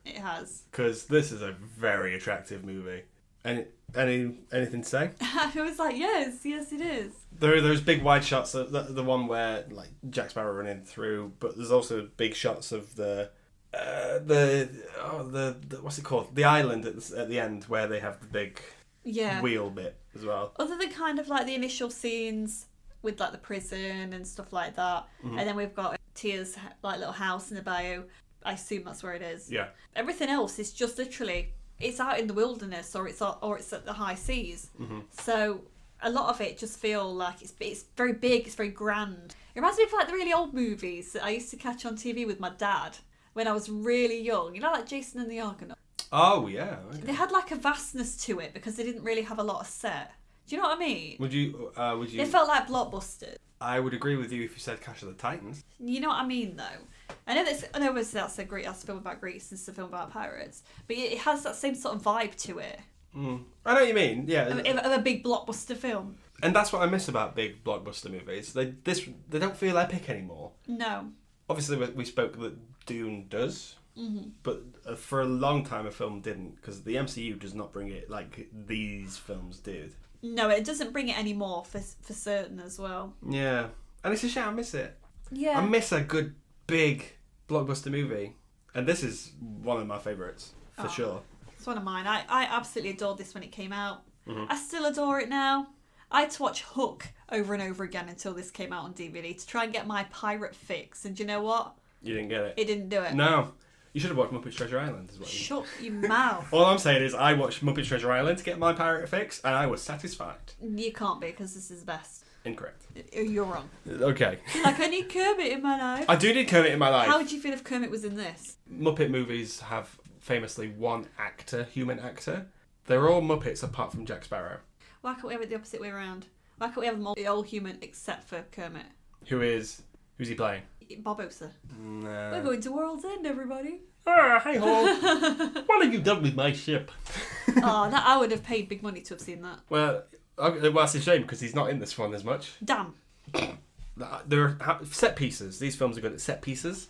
It has. Because this is a very attractive movie. Anything to say? I was like, yes, it is. There are those big wide shots, the one where like Jack Sparrow running through, but there's also big shots of the what's it called? The island at the end where they have the big wheel bit as well. Other than kind of like the initial scenes with like the prison and stuff like that, and then we've got Tia's like little house in the bayou. I assume that's where it is. Yeah. Everything else is just literally it's out in the wilderness or it's at the high seas. So a lot of it just feel like it's very big, it's very grand. It reminds me of like the really old movies that I used to catch on TV with my dad when I was really young. You know, like Jason and the Argonauts. Oh yeah. Okay. They had like a vastness to it because they didn't really have a lot of set. Do you know what I mean? Would you? They felt like blockbusters. I would agree with you if you said Clash of the Titans. You know what I mean, though. I know that's a film about Greece and it's a film about pirates, but it has that same sort of vibe to it. I know what you mean. Yeah. Of a big blockbuster film. And that's what I miss about big blockbuster movies. They don't feel epic anymore. No. Obviously, we spoke that Dune does, but for a long time a film didn't, because the MCU does not bring it like these films did. No, it doesn't bring it anymore for certain as well. Yeah, and it's a shame. I miss it. Yeah. I miss a good big blockbuster movie, and this is one of my favourites for sure. It's one of mine. I absolutely adored this when it came out. I still adore it now. I had to watch Hook over and over again until this came out on DVD to try and get my pirate fix. And do you know what? You didn't get it. It didn't do it. No. You should have watched Muppets Treasure Island as well. Shut your mouth. All I'm saying is I watched Muppets Treasure Island to get my pirate fix, and I was satisfied. You can't be, because this is the best. Incorrect. You're wrong. Okay. Like, I need Kermit in my life. I do need Kermit in my life. How would you feel if Kermit was in this? Muppet movies have famously one actor, human actor. They're all Muppets apart from Jack Sparrow. Why can't we have it the opposite way around? Why can't we have them all human except for Kermit? Who's he playing? Bob Osa. No. We're going to World's End, everybody. Ah, hey ho. What have you done with my ship? I would have paid big money to have seen that. Well, that's a shame because he's not in this one as much. Damn. There are set pieces. These films are good at set pieces.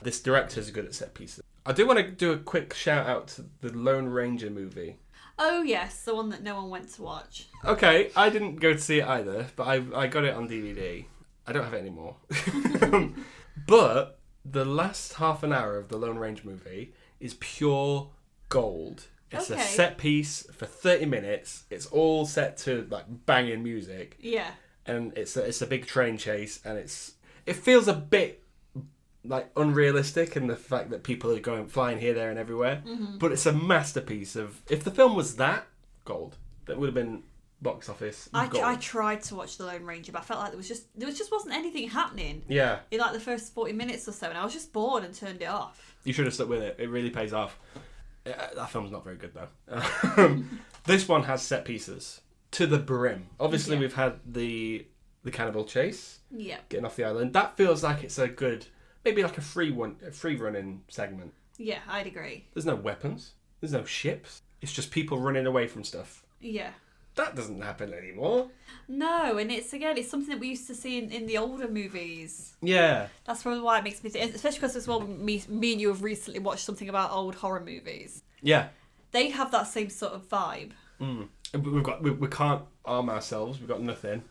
This director's good at set pieces. I do want to do a quick shout out to the Lone Ranger movie. Oh yes, the one that no one went to watch. Okay, I didn't go to see it either, but I got it on DVD. I don't have it anymore. But the last half an hour of the Lone Ranger movie is pure gold. It's a set piece for 30 minutes. It's all set to like banging music. Yeah. And it's a big train chase, and it feels a bit like unrealistic in the fact that people are flying here, there, and everywhere. But it's a masterpiece of. If the film was that gold, that would have been box office gold. I tried to watch The Lone Ranger, but I felt like there just wasn't anything happening. Yeah. In like the first 40 minutes or so, and I was just bored and turned it off. You should have stuck with it. It really pays off. That film's not very good though. This one has set pieces to the brim. Obviously, we've had the cannibal chase. Yeah. Getting off the island. That feels like it's a good, maybe like a free running segment. Yeah, I'd agree. There's no weapons. There's no ships. It's just people running away from stuff. Yeah. That doesn't happen anymore. No, and it's something that we used to see in the older movies. Yeah. That's probably why it makes me think, especially because as well, me and you have recently watched something about old horror movies. Yeah. They have that same sort of vibe. We can't arm ourselves. We've got nothing.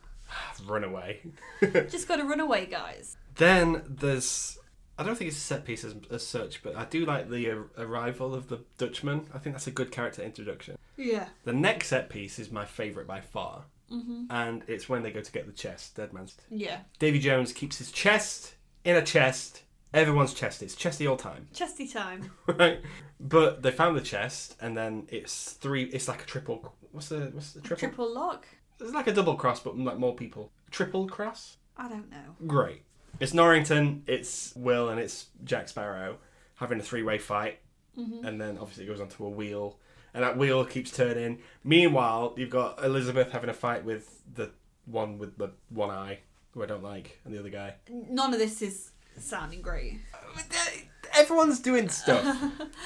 Run away. Just got to run away, guys. Then there's, I don't think it's a set piece as such, but I do like the arrival of the Dutchman. I think that's a good character introduction. Yeah. The next set piece is my favourite by far. Mm-hmm. And it's when they go to get the chest, Dead Man's. Yeah. Davy Jones keeps his chest in a chest. Everyone's chest. It's chesty all time. Chesty time. Right? But they found the chest, and then it's like a triple... What's the triple? Triple lock? It's like a double cross, but like more people. Triple cross? I don't know. Great. It's Norrington, it's Will, and it's Jack Sparrow having a three-way fight. Mm-hmm. And then obviously it goes onto a wheel. And that wheel keeps turning. Meanwhile, you've got Elizabeth having a fight with the one with the one eye, who I don't like, and the other guy. None of this is sounding great. Everyone's doing stuff,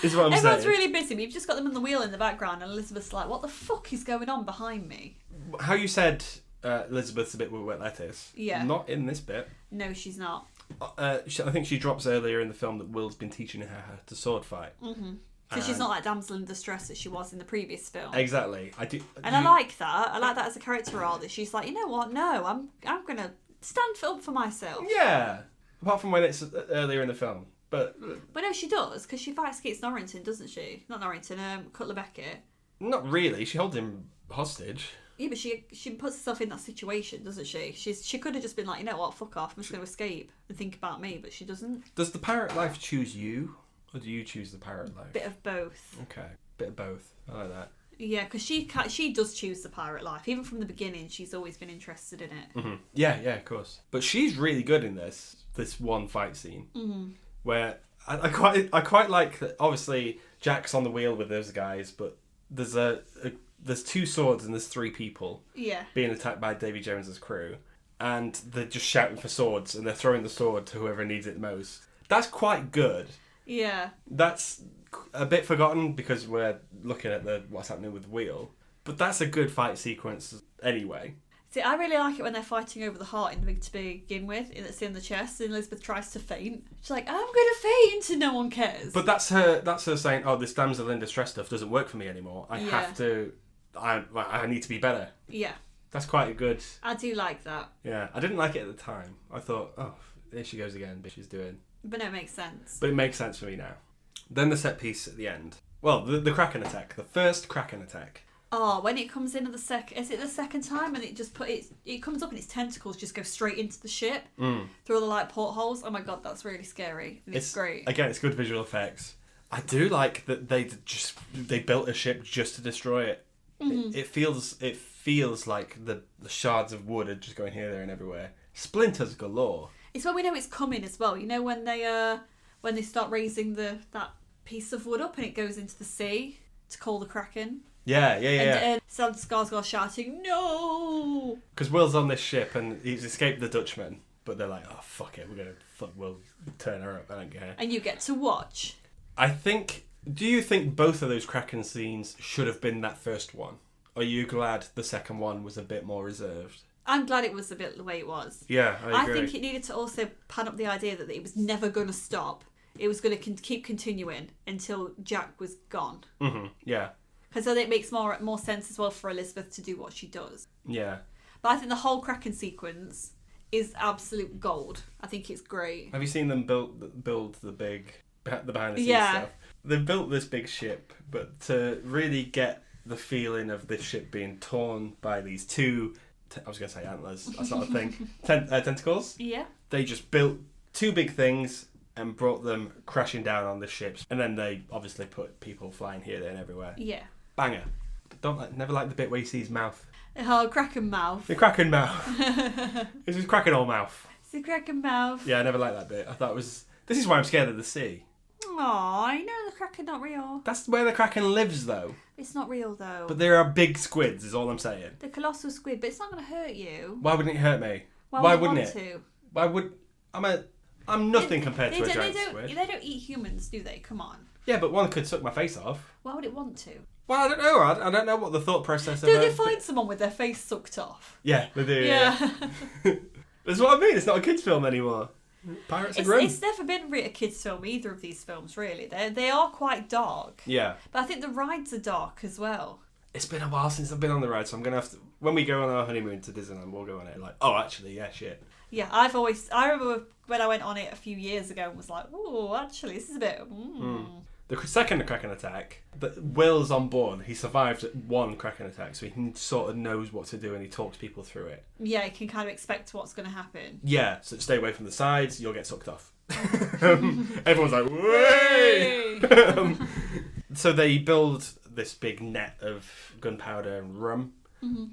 is what I'm saying. Everyone's really busy. We've just got them on the wheel in the background, and Elizabeth's like, what the fuck is going on behind me? How you said Elizabeth's a bit with wet lettuce. Yeah. Not in this bit. No, she's not. I think she drops earlier in the film that Will's been teaching her how to sword fight. Mm-hmm. So she's not like damsel in distress as she was in the previous film. Exactly. I like that. I like that as a character role. That she's like, you know what? No, I'm gonna stand up for myself. Yeah. Apart from when it's earlier in the film, but no, she does because she fights against Norrington, doesn't she? Not Norrington, Cutler Beckett. Not really. She holds him hostage. Yeah, but she puts herself in that situation, doesn't she? She could have just been like, you know what? Fuck off. I'm just going to escape and think about me, but she doesn't. Does the pirate life choose you? Or do you choose the pirate life? Bit of both. Okay, bit of both. I like that. Yeah, because she does choose the pirate life. Even from the beginning, she's always been interested in it. Mm-hmm. Yeah, of course. But she's really good in this one fight scene where I quite like that. Obviously, Jack's on the wheel with those guys, but there's two swords and there's three people being attacked by Davy Jones's crew, and they're just shouting for swords and they're throwing the sword to whoever needs it most. That's quite good. Yeah. That's a bit forgotten because we're looking at what's happening with the wheel. But that's a good fight sequence anyway. See, I really like it when they're fighting over the heart to begin with, and it's in the chest, and Elizabeth tries to faint. She's like, I'm going to faint, and no one cares. But that's her saying, oh, this damsel in distress stuff doesn't work for me anymore. I need to be better. Yeah. That's quite a good... I do like that. Yeah, I didn't like it at the time. I thought, oh, there she goes again, bitch is doing... But no, it makes sense. But it makes sense for me now. Then the set piece at the end. Well, the Kraken attack. The first Kraken attack. Oh, when it comes in at is it the second time? And it just it comes up and its tentacles just go straight into the ship through all the like portholes. Oh my god, that's really scary. And it's great. Again, it's good visual effects. I do like that they built a ship just to destroy it. Mm-hmm. It feels like the shards of wood are just going here, there, and everywhere. Splinters galore. It's when we know it's coming as well. You know when they start raising that piece of wood up and it goes into the sea to call the Kraken. Yeah. And Skarsgård shouting, no! Because Will's on this ship and he's escaped the Dutchman, but they're like, oh, fuck it, we'll turn her up, I don't care. And you get to watch. Do you think both of those Kraken scenes should have been that first one? Or are you glad the second one was a bit more reserved? I'm glad it was a bit the way it was. Yeah, I agree. I think it needed to also pan up the idea that it was never going to stop. It was going to keep continuing until Jack was gone. Mm-hmm. Yeah. Because then it makes more sense as well for Elizabeth to do what she does. Yeah. But I think the whole Kraken sequence is absolute gold. I think it's great. Have you seen them build the behind the scenes stuff? They've built this big ship, but to really get the feeling of this ship being torn by these two... I was going to say antlers. That's not a thing. Tentacles? Yeah. They just built two big things and brought them crashing down on the ships. And then they obviously put people flying here, there and everywhere. Yeah. Banger. Never like the bit where you see his mouth. Oh, Kraken mouth. The Kraken mouth. It's his Kraken old mouth. It's the Kraken mouth. Yeah, I never liked that bit. I thought it was... This is why I'm scared of the sea. Aw, I know the Kraken not real. That's where the Kraken lives, though. It's not real, though. But there are big squids, is all I'm saying. The colossal squid, but it's not going to hurt you. Why wouldn't it hurt me? Why wouldn't it? To? Why would... I'm nothing compared to a giant squid. They don't eat humans, do they? Come on. Yeah, but one could suck my face off. Why would it want to? Well, I don't know. I don't know what the thought process is. Do they find someone with their face sucked off? Yeah, they do. Yeah. That's what I mean. It's not a kids' film anymore. Pirates are grim. It's never been really a kids' film, either of these films, really. They are quite dark. Yeah. But I think the rides are dark as well. It's been a while since I've been on the ride, so I'm going to have to... When we go on our honeymoon to Disneyland, we'll go on it like, oh, actually, yeah, shit. Yeah, I remember when I went on it a few years ago and was like, oh, actually, this is a bit... The second Kraken attack, Will's on board. He survived one Kraken attack, so he sort of knows what to do and he talks people through it. Yeah, he can kind of expect what's going to happen. Yeah, so stay away from the sides, you'll get sucked off. Everyone's like, "Way!" So they build this big net of gunpowder and rum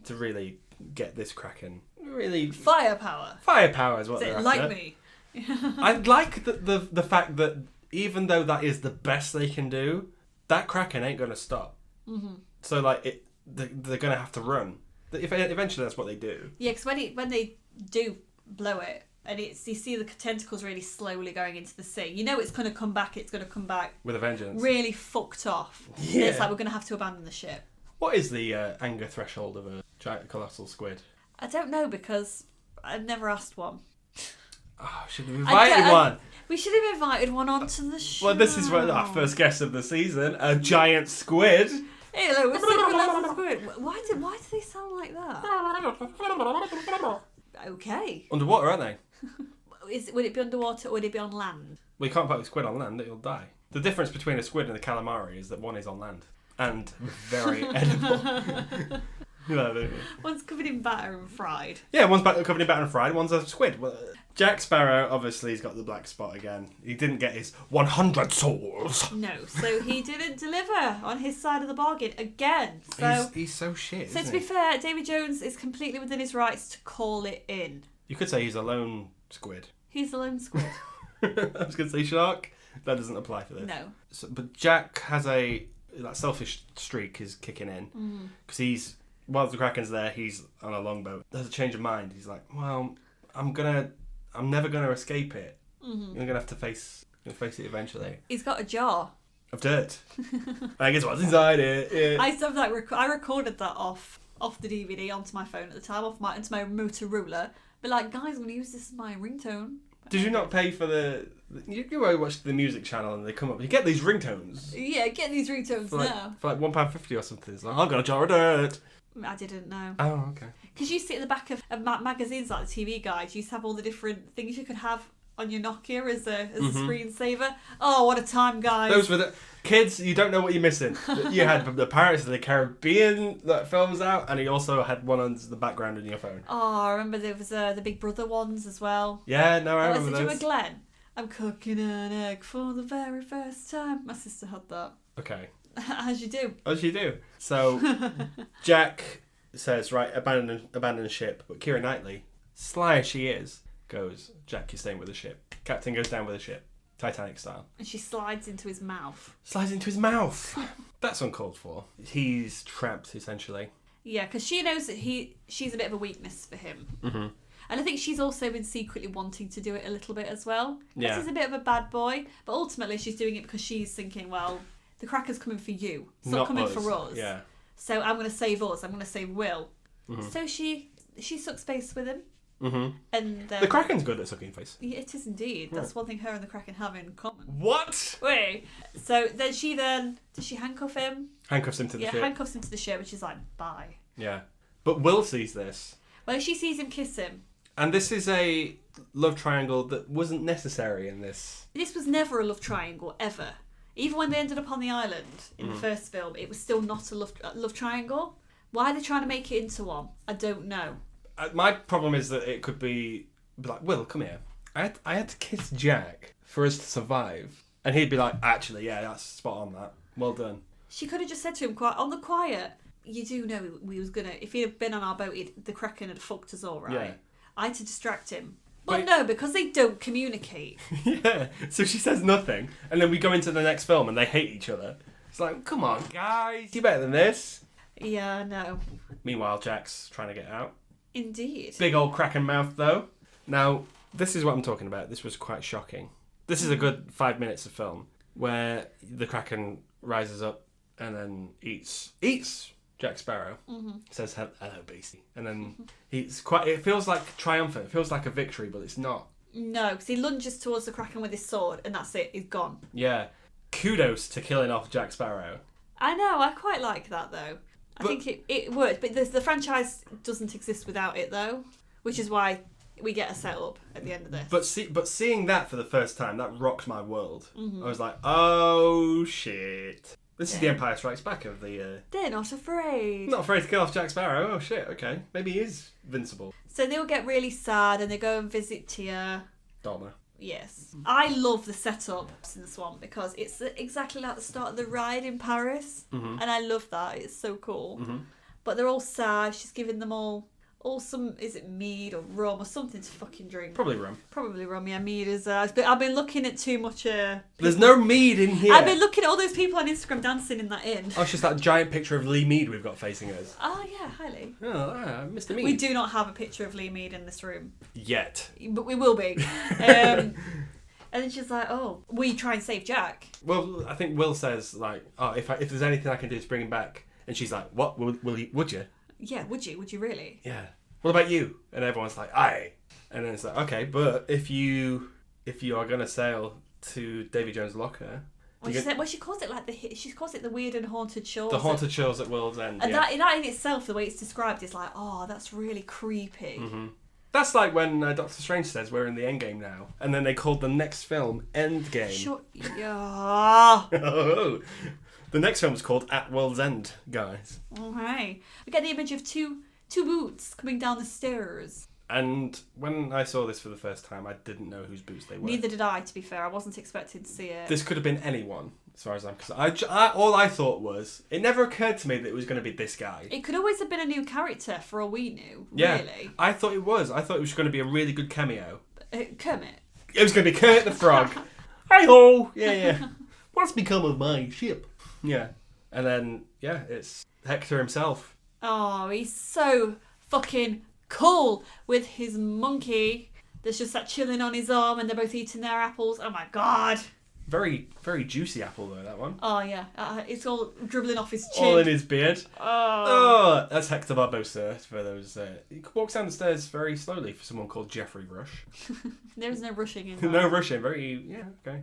to really get this Kraken. Really, Firepower. Firepower is what they're after. Like me. I like the fact that even though that is the best they can do, that Kraken ain't going to stop. So like they're going to have to run. Eventually, that's what they do. Yeah, because when they do blow it, and you see the tentacles really slowly going into the sea, you know it's going to come back. It's going to come back with a vengeance. Really fucked off. Yeah. It's like we're going to have to abandon the ship. What is the anger threshold of a giant colossal squid? I don't know because I've never asked one. Oh, should have invited one. We should have invited one onto the show. Well, this is our first guest of the season, a giant squid. Hey, look, we're super squid. Why do they sound like that? Okay. Underwater, aren't they? Would it be underwater or would it be on land? Well, you can't put a squid on land, it'll die. The difference between a squid and a calamari is that one is on land. And very edible. One's covered in batter and fried. Yeah, one's covered in batter and fried, one's a squid. Jack Sparrow, obviously, has got the black spot again. He didn't get his 100 souls. No, so he didn't deliver on his side of the bargain again. So he's so shit, So to be fair, Davy Jones is completely within his rights to call it in. You could say he's a lone squid. He's a lone squid. I was going to say shark. That doesn't apply for this. No. So, but Jack has that selfish streak is kicking in. Because while the Kraken's there, he's on a longboat. There's a change of mind. He's like, well, I'm never gonna escape it. I'm gonna have to face it eventually. He's got a jar of dirt. I guess what's inside it. Yeah. I recorded that off the DVD onto my phone at the time, into my Motorola. But like, guys, I'm gonna use this as my ringtone. Did you not pay for you watch the music channel and they come up, you get these ringtones. Yeah, get these ringtones now. For like £1.50 or something. It's like, I've got a jar of dirt. I didn't know. Oh, okay. Because you see at the back of magazines like the TV Guide, you used to have all the different things you could have on your Nokia as a screensaver. Oh, what a time, guys. Those were the kids, you don't know what you're missing. You had the Pirates of the Caribbean films out, and you also had one on the background in your phone. Oh, I remember there was the Big Brother ones as well. Yeah, no, I remember those. Was it Glenn? I'm cooking an egg for the very first time. My sister had that. Okay. As you do. As you do. So, Jack says, right, abandon ship. But Keira Knightley, sly as she is, goes, Jack, you're staying with the ship. Captain goes down with the ship. Titanic style. And she slides into his mouth. That's uncalled for. He's trapped, essentially. Yeah, because she knows that she's a bit of a weakness for him. And I think she's also been secretly wanting to do it a little bit as well. Yeah. He's a bit of a bad boy. But ultimately she's doing it because she's thinking, well, the Kraken's coming for you. It's not coming for us. Yeah. So I'm going to save us. I'm going to save Will. So she sucks face with him. And the Kraken's good at sucking face. Yeah, it is indeed. That's one thing her and the Kraken have in common. What? Wait. So does she handcuff him? Handcuffs him to the ship. Yeah, handcuffs him to the ship, and she's like, bye. Yeah. But Will sees this. Well, she sees him kiss him. And this is a love triangle that wasn't necessary in this. This was never a love triangle, ever. Even when they ended up on the island in the first film, it was still not a love triangle. Why are they trying to make it into one? I don't know. My problem is that it could be like, Will, come here. I had to kiss Jack for us to survive. And he'd be like, actually, yeah, that's spot on that. Well done. She could have just said to him, quite on the quiet, you do know we was going to, if he'd have been on our boat, the Kraken had fucked us all, right? Yeah. I had to distract him. But no, because they don't communicate. Yeah, so she says nothing, and then we go into the next film and they hate each other. It's like, come on, guys, you're better than this. Yeah, no. Meanwhile, Jack's trying to get out. Indeed. Big old Kraken mouth, though. Now, this is what I'm talking about. This was quite shocking. This is a good 5 minutes of film where the Kraken rises up and then eats Jack Sparrow. Says, hello, beastie. And then it feels like triumphant. It feels like a victory, but it's not. No, because he lunges towards the Kraken with his sword and that's it. He's gone. Yeah. Kudos to killing off Jack Sparrow. I know. I quite like that, though. I think it worked. But the franchise doesn't exist without it, though. Which is why we get a setup at the end of this. But seeing that for the first time, that rocked my world. Mm-hmm. I was like, oh shit. This is the Empire Strikes Back of the... They're not afraid. Not afraid to kill off Jack Sparrow. Oh shit, okay. Maybe he is invincible. So they all get really sad and they go and visit Tia. Donna. Yes. I love the setups in the swamp because it's exactly like the start of the ride in Paris. Mm-hmm. And I love that. It's so cool. Mm-hmm. But they're all sad. She's giving them all some, is it mead or rum or something to fucking drink? Probably rum. Probably rum, yeah. Mead is... I've been looking at too much... There's no mead in here. I've been looking at all those people on Instagram dancing in that inn. Oh, it's just that giant picture of Lee Mead we've got facing us. Oh, yeah, highly. Oh, Mr. Mead. We do not have a picture of Lee Mead in this room. Yet. But we will be. And then she's like, oh, we try and save Jack. Well, I think Will says, like, oh, if there's anything I can do to bring him back. And she's like, what? Would you? Yeah, would you? Would you really? Yeah. What about you? And everyone's like, aye. And then it's like, okay, but if you are going to sail to Davy Jones' locker... she calls it the weird and haunted shores. The haunted shores at World's End, and yeah. that in itself, the way it's described, is like, oh, that's really creepy. Mm-hmm. That's like when Doctor Strange says we're in the Endgame now. And then they called the next film Endgame. Sure. Yeah. The next film's called At World's End, guys. Okay. We get the image of two boots coming down the stairs. And when I saw this for the first time, I didn't know whose boots they were. Neither did I, to be fair. I wasn't expecting to see it. This could have been anyone, as far as I'm concerned. All I thought was, it never occurred to me that it was going to be this guy. It could always have been a new character for all we knew, yeah, really. I thought it was. I thought it was going to be a really good cameo. Kermit. It was going to be Kermit the Frog. Hi-ho! Yeah. What's become of my ship? Yeah. And then, yeah, it's Hector himself. Oh, he's so fucking cool with his monkey. There's just that chilling on his arm and they're both eating their apples. Oh my god. Very, very juicy apple though, that one. Oh yeah. It's all dribbling off his chin. All in his beard. Oh. That's Hector Barbosa for those. He walks down the stairs very slowly for someone called Jeffrey Rush. There's no rushing in that. No rushing. Very, yeah, okay.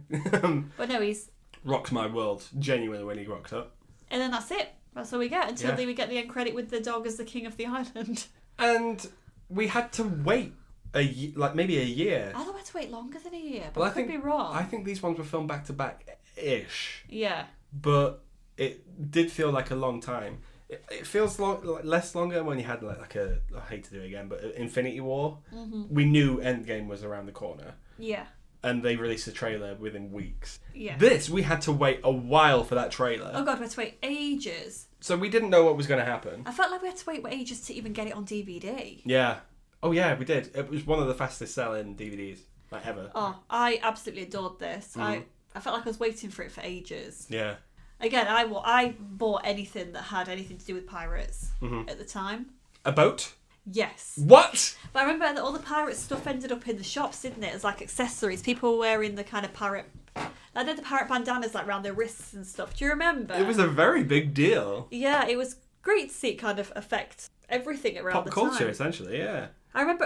But no, he's... Rocks my world, genuinely, when he rocks up. And then that's it. That's all we get until Yeah. we get the end credit with the dog as the king of the island. And we had to wait maybe a year. I thought we had to wait longer than a year, but Well, I could be wrong. I think these ones were filmed back to back-ish. Yeah. But it did feel like a long time. It feels less longer when you had like a... I hate to do it again, but Infinity War. Mm-hmm. We knew Endgame was around the corner. Yeah. And they released a trailer within weeks. Yeah. This, we had to wait a while for that trailer. Oh god, we had to wait ages. So we didn't know what was going to happen. I felt like we had to wait ages to even get it on DVD. Yeah. Oh yeah, we did. It was one of the fastest selling DVDs like ever. Oh, I absolutely adored this. Mm. I felt like I was waiting for it for ages. Yeah. Again, I bought anything that had anything to do with pirates Mm-hmm. at the time. A boat? Yes. What? But I remember that all the pirate stuff ended up in the shops, didn't it? As like accessories. People were wearing the kind of pirate... Like they had the pirate bandanas like around their wrists and stuff. Do you remember? It was a very big deal. Yeah, it was great to see it kind of affect everything around Pop the culture, time. essentially, yeah. I remember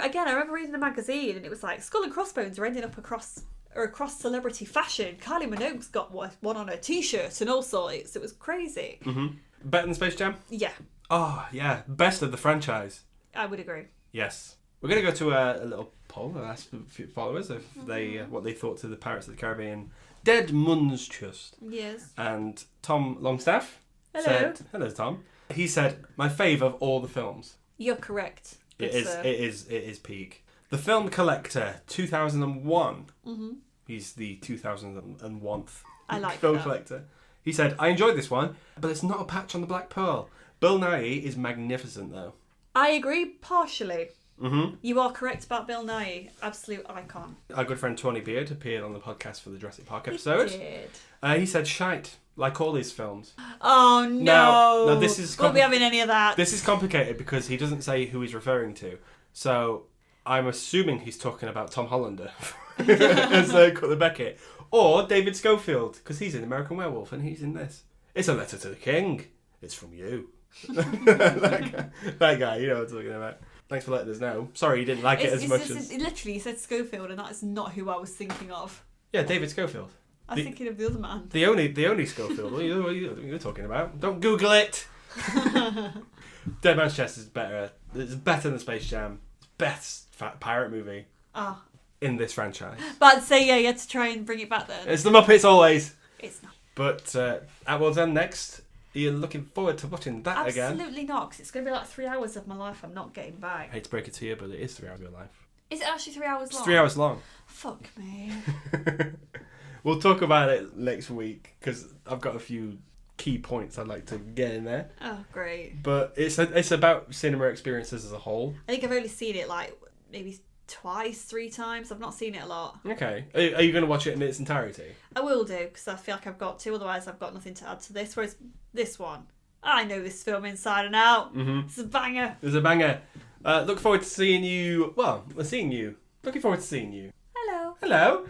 reading the magazine and it was like Skull and Crossbones are ending up across celebrity fashion. Kylie Minogue's got one on her t-shirt and all sorts. It was crazy. Mm-hmm. Better than Space Jam? Yeah, Oh, yeah. Best of the franchise. I would agree. Yes. We're going to go to a little poll and ask followers if they what they thought to the Pirates of the Caribbean Dead Mun's Trust. Yes. And Tom Longstaff Hello. Hello, Tom. He said, my fave of all the films. You're correct. It Good is peak. The Film Collector, 2001. Mm-hmm. He's the 2001th I like film that. collector. He said, I enjoyed this one, but it's not a patch on the Black Pearl. Bill Nighy is magnificent, though. I agree partially. Mm-hmm. You are correct about Bill Nighy. Absolute icon. Our good friend Tawny Beard appeared on the podcast for the Jurassic Park episode. He did. He said, shite, like all these films. Oh no! Now this is won't be having any of that. This is complicated because he doesn't say who he's referring to. So I'm assuming he's talking about Tom Hollander as Cut the Beckett. Or David Schofield, because he's in American Werewolf and he's in this. It's a letter to the king. It's from you. that guy, you know what I'm talking about. Thanks for letting us know. Sorry you didn't like it as much as... Literally, you said Schofield, and that is not who I was thinking of. Yeah, David Schofield. I was thinking of the other man. The only Schofield. What are you talking about? Don't Google it! Dead Man's Chest is better. It's better than Space Jam. best pirate movie Oh. in this franchise. But I'd say, yeah, you had to try and bring it back then. It's the Muppets always. It's not. But at World's End next, you're looking forward to watching that again. Absolutely not, because it's going to be like 3 hours of my life I'm not getting back. I hate to break it to you, but it is 3 hours of your life. Is it actually 3 hours long? It's 3 hours long. Fuck me. We'll talk about it next week, because I've got a few key points I'd like to get in there. Oh, great. But it's about cinema experiences as a whole. I think I've only seen it like maybe twice, 3 times. I've not seen it a lot. Okay. Are you going to watch it in its entirety? I will do, because I feel like I've got to. Otherwise, I've got nothing to add to this. Whereas this one, I know this film inside and out. Mm-hmm. It's a banger. It's a banger. Look forward to seeing you. Well, we're seeing you. Looking forward to seeing you. Hello. Hello.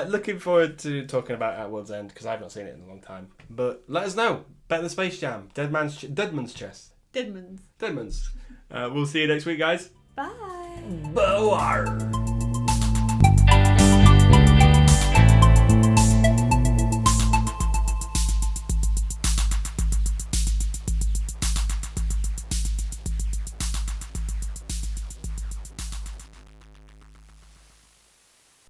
Looking forward to talking about At World's End, because I've not seen it in a long time. But let us know. Better than Space Jam. Deadman's Chest. Deadman's. Deadman's. We'll see you next week, guys. Bye. Boar.